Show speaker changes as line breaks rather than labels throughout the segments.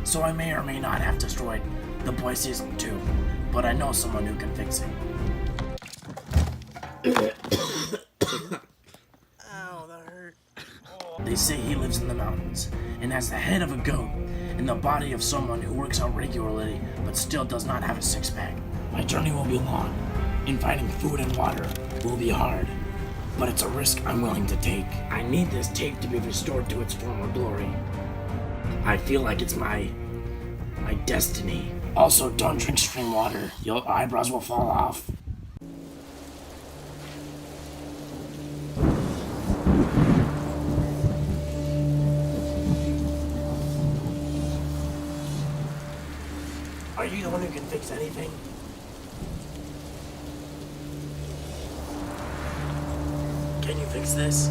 so I may or may not have destroyed DaBois Season 2, but I know someone who can fix it.
Ow, that hurt.
They say he lives in the mountains and has the head of a goat and the body of someone who works out regularly but still does not have a six-pack. My journey will be long, and finding food and water will be hard, but it's a risk I'm willing to take. I need this tape to be restored to its former glory. I feel like it's my destiny. Also, don't drink stream water. Your eyebrows will fall off. Are you the one who can fix anything? Can you fix this?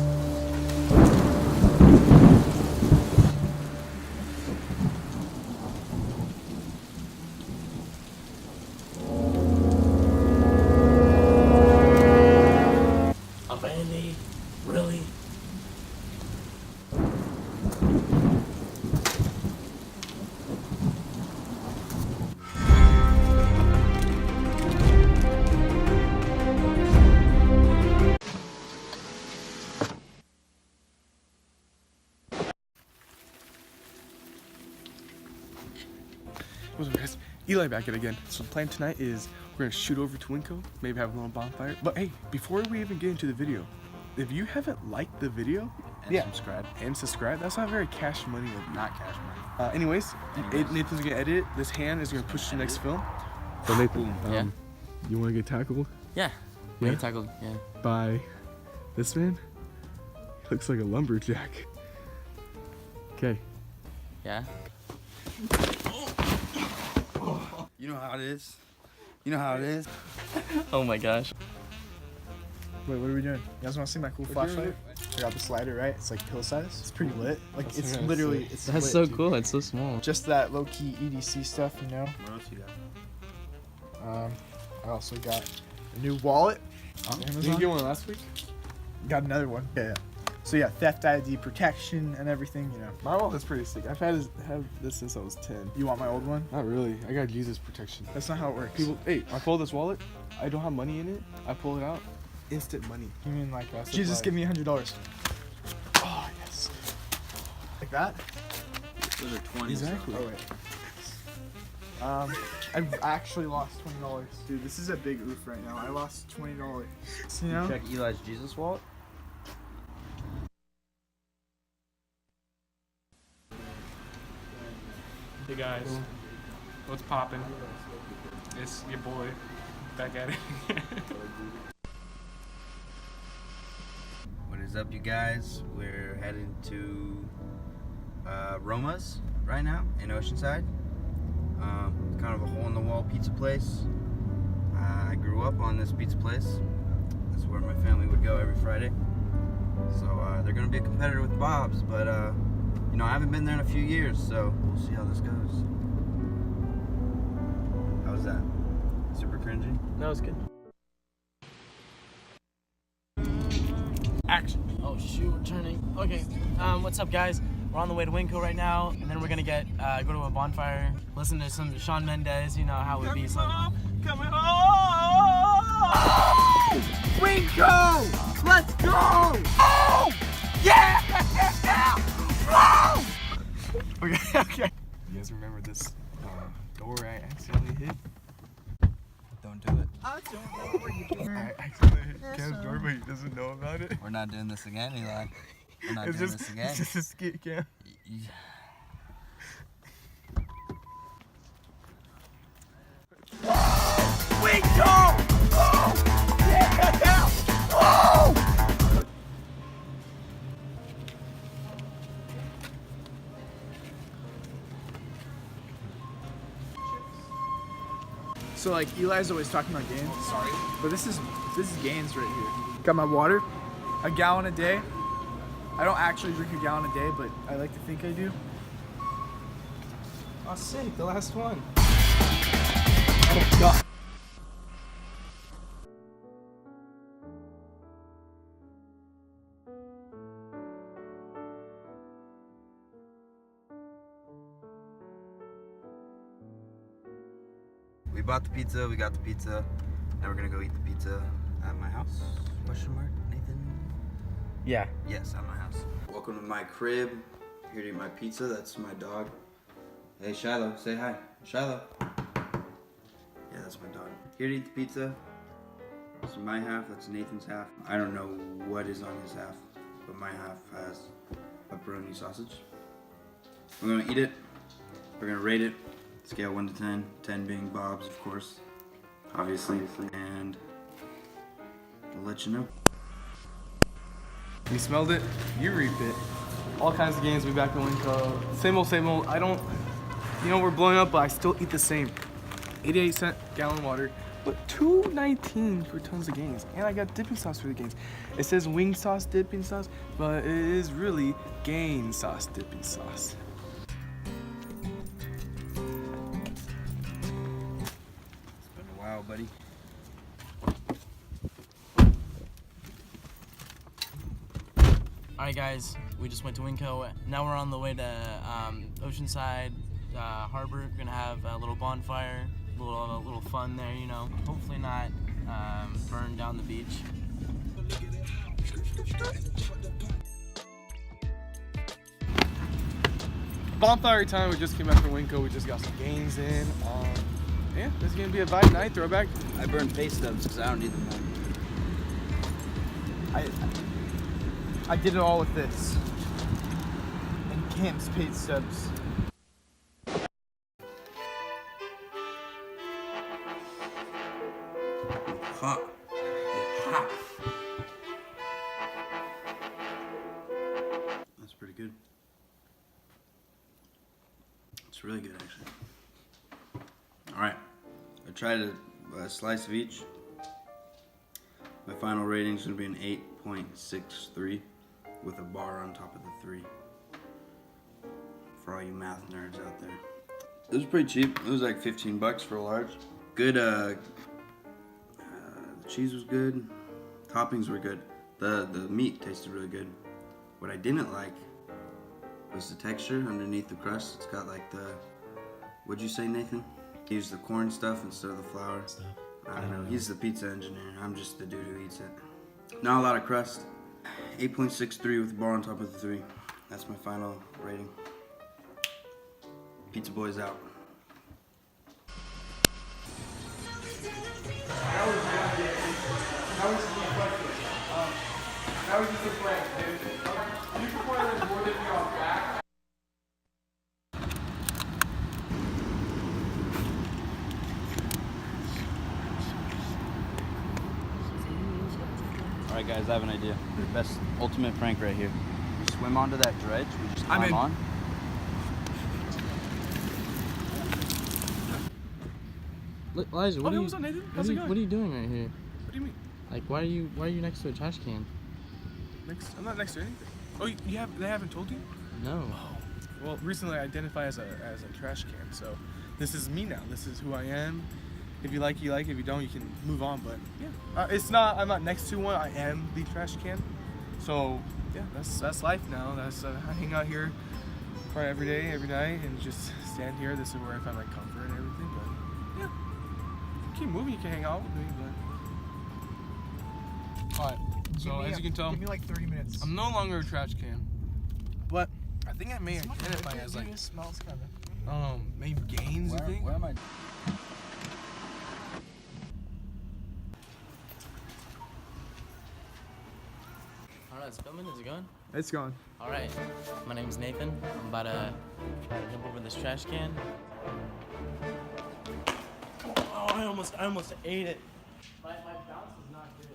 A Band-Aid? Really?
What's up, guys? Eli back at it again. So the plan tonight is we're gonna shoot over to Winco, maybe have a little bonfire. But hey, before we even get into the video, if you haven't liked the video and subscribe, that's not very cash money.
Not cash money.
Anyways, Nathan's gonna edit it. This hand is gonna push to the next film. So Nathan,
Yeah.
You wanna get tackled?
Yeah.
Yeah?
Get tackled. Yeah.
By this man? He looks like a lumberjack. Okay.
Yeah.
You know how it is. You know how it is.
Oh my gosh.
Wait, what are we doing? You guys want to see my cool flashlight? I got the slider, right? It's like pill size. It's pretty lit. Like,
That's
it's
nice.
literally, it's
That's
lit,
so
dude.
cool. It's so small.
Just that low-key EDC stuff, you know?
What else you got?
I also got a new wallet on
Did you
Amazon.
get one last week?
Got another one. Yeah. So yeah, theft ID protection and everything, you know.
My wallet's pretty sick. I've had this since I was 10.
You want my old one?
Not really. I got Jesus protection.
That's not how it works.
People, hey, I pull this wallet. I don't have money in it. I pull it out. Instant money.
You mean like, Jesus, give me $100. Oh, yes. Like that?
Those are 20s.
Exactly.
Oh, wait. I've actually lost $20. Dude, this is a big oof right now. I lost $20. You know?
Check Eli's Jesus wallet.
Hey guys, what's poppin'? It's your boy, back at it.
What is up, you guys? We're headed to Roma's right now in Oceanside. It's kind of a hole-in-the-wall pizza place. I grew up on this pizza place. That's where my family would go every Friday. So they're gonna be a competitor with Bob's, but you know, I haven't been there in a few years, so we'll see how this goes. How was that? Super cringy?
That was good.
Action. Oh shoot, we're turning. Okay, what's up guys? We're on the way to Winco right now, and then we're gonna go to a bonfire, listen to some Shawn Mendes, you know how it be.
Coming home!
Winco! Let's go! Oh! Yeah! Whoa! Okay.
You guys remember this door I accidentally hit?
Don't do it.
I accidentally hit Kev's door, but he doesn't know about it.
We're not doing this again, Eli. We're not
It's
doing
just,
this again.
it's just a skit cam.
Winco! Oh! Yeah! Oh!
So like Eli's always talking about gains. Sorry. But this is gains right here. Got my water, a gallon a day. I don't actually drink a gallon a day, but I like to think I do.
Oh, sick. The last one.
Oh god.
we bought the pizza, we got the pizza. Now we're gonna go eat the pizza at my house. Question mark, Nathan?
Yeah.
Yes, at my house. Welcome to my crib. Here to eat my pizza. That's my dog. Hey, Shiloh, say hi. Shiloh. Yeah, that's my dog. Here to eat the pizza. This is my half, that's Nathan's half. I don't know what is on his half, but my half has pepperoni sausage. We're gonna eat it. We're gonna rate it. Scale 1 to 10. 10 being Bob's, of course. Obviously. And we'll let you know.
You smelled it, you reaped it. All kinds of games, we back in Winco. Same old. I don't, we're blowing up, but I still eat the same. 88-cent gallon water, but $2.19 for tons of gains. And I got dipping sauce for the gains. It says wing sauce dipping sauce, but it is really gain sauce dipping sauce.
It's been a while, buddy.
Alright guys, we just went to Winco. Now we're on the way to Oceanside Harbor. We're gonna have a little bonfire, a little fun there, Hopefully not burn down the beach.
Bonfire time, we just came back from Winco. We just got some gains in. Yeah, this is gonna be a vibe night, throwback.
I burned pay stubs because I don't need them more.
I did it all with this. And Cam's paid subs.
Hot. Hot. That's pretty good. It's really good, actually. All right, I tried a slice of each. My final rating is gonna be an 8.63 with a bar on top of the 3. For all you math nerds out there. It was pretty cheap. It was like 15 bucks for a large. Good, the cheese was good. Toppings were good. The meat tasted really good. What I didn't like was the texture underneath the crust. It's got like the, what'd you say, Nathan? He used the corn stuff instead of the flour. I don't know. He's the pizza engineer. I'm just the dude who eats it. Not a lot of crust. 8.63 with a bar on top of the 3. That's my final rating. Pizza Boy's out.
That was just a plan, dude. You prefer this more than me on back?
Alright guys, I have an idea. The best ultimate prank right here. We swim onto that dredge, we just climb on.
Look, Elijah, what
what's up, Nathan? How's it going?
What are you doing right here?
What do you mean?
Like, why are you next to a trash can?
I'm not next to anything. Oh, they haven't told you?
No.
Oh, well, recently I identify as a trash can, so this is me now. This is who I am. If you like, you like. If you don't, you can move on. But yeah, I'm not next to one. I am the trash can. So yeah, that's life now. That's I hang out here probably every day, every night, and just stand here. This is where I find my comfort and everything. But yeah, keep moving. You can hang out with me. But all right. So as you can tell,
give me like 30 minutes.
I'm no longer a trash can, but I think I may identify as like,
it smells kind of.
maybe gains. You think?
Where am I?
Alright, it's filming. Is it going?
It's gone.
Alright, my name's Nathan. I'm about to try to jump over this trash can. Oh, I almost ate it. My bounce is not good.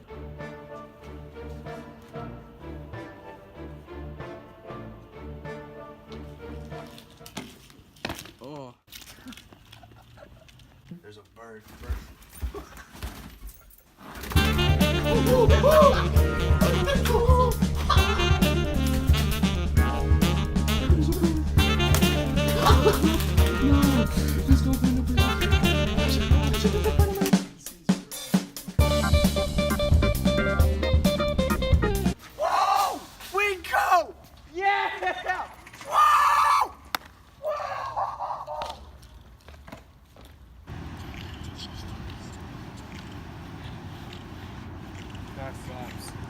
Oh.
There's a bird.
Whoa! Winco! Yeah! Whoa!
That slaps.